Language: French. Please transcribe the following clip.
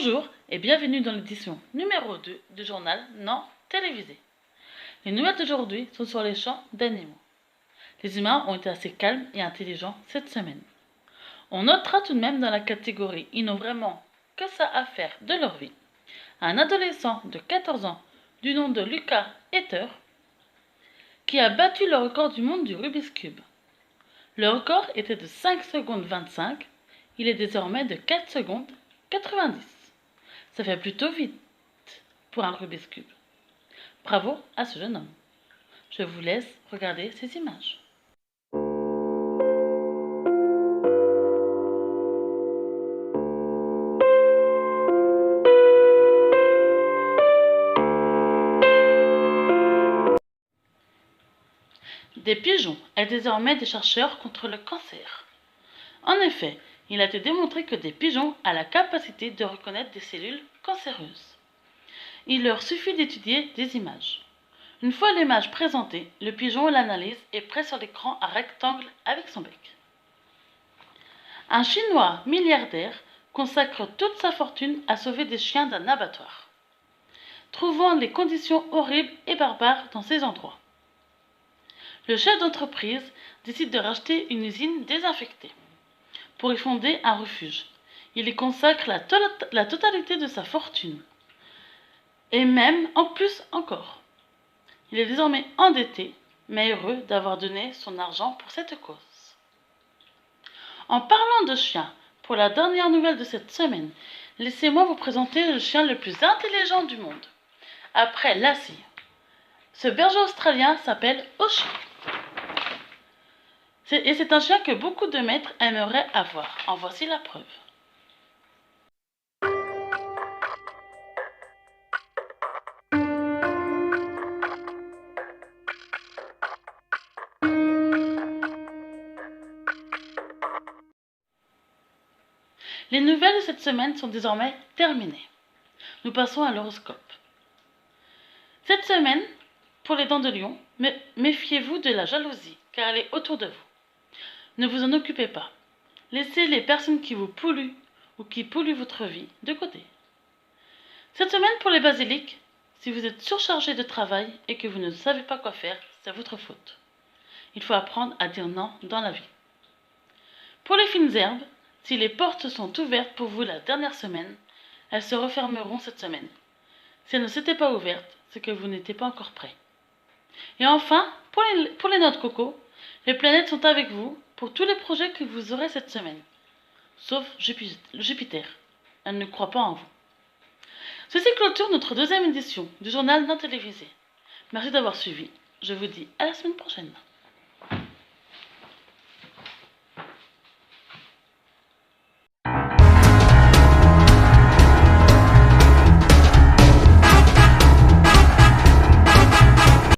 Bonjour et bienvenue dans l'édition numéro 2 du journal non télévisé. Les nouvelles d'aujourd'hui sont sur les chants d'animaux. Les humains ont été assez calmes et intelligents cette semaine. On notera tout de même dans la catégorie ils n'ont vraiment que ça à faire de leur vie un adolescent de 14 ans du nom de Lucas Heather qui a battu le record du monde du Rubik's Cube. Le record était de 5 secondes 25, il est désormais de 4 secondes 90. Ça fait plutôt vite pour un Rubik's Cube. Bravo à ce jeune homme. Je vous laisse regarder ces images. Des pigeons aident désormais des chercheurs contre le cancer. En effet, il a été démontré que des pigeons ont la capacité de reconnaître des cellules cancéreuses. Il leur suffit d'étudier des images. Une fois l'image présentée, le pigeon l'analyse et presse sur l'écran un rectangle avec son bec. Un Chinois milliardaire consacre toute sa fortune à sauver des chiens d'un abattoir, trouvant les conditions horribles et barbares dans ces endroits. Le chef d'entreprise décide de racheter une usine désinfectée pour y fonder un refuge. Il y consacre la totalité de sa fortune. Et même en plus encore. Il est désormais endetté, mais heureux d'avoir donné son argent pour cette cause. En parlant de chiens, pour la dernière nouvelle de cette semaine, laissez-moi vous présenter le chien le plus intelligent du monde, après Lassie. Ce berger australien s'appelle Oshi. Et c'est un chien que beaucoup de maîtres aimeraient avoir. En voici la preuve. Les nouvelles de cette semaine sont désormais terminées. Nous passons à l'horoscope. Cette semaine, pour les dents de lion, méfiez-vous de la jalousie, car elle est autour de vous. Ne vous en occupez pas. Laissez les personnes qui vous polluent ou qui polluent votre vie de côté. Cette semaine, pour les basiliques, si vous êtes surchargé de travail et que vous ne savez pas quoi faire, c'est votre faute. Il faut apprendre à dire non dans la vie. Pour les fines herbes, si les portes sont ouvertes pour vous la dernière semaine, elles se refermeront cette semaine. Si elles ne s'étaient pas ouvertes, c'est que vous n'étiez pas encore prêt. Et enfin, pour les noix de coco, les planètes sont avec vous pour tous les projets que vous aurez cette semaine. Sauf Jupiter. Elle ne croit pas en vous. Ceci clôture notre deuxième édition du journal non télévisé. Merci d'avoir suivi. Je vous dis à la semaine prochaine.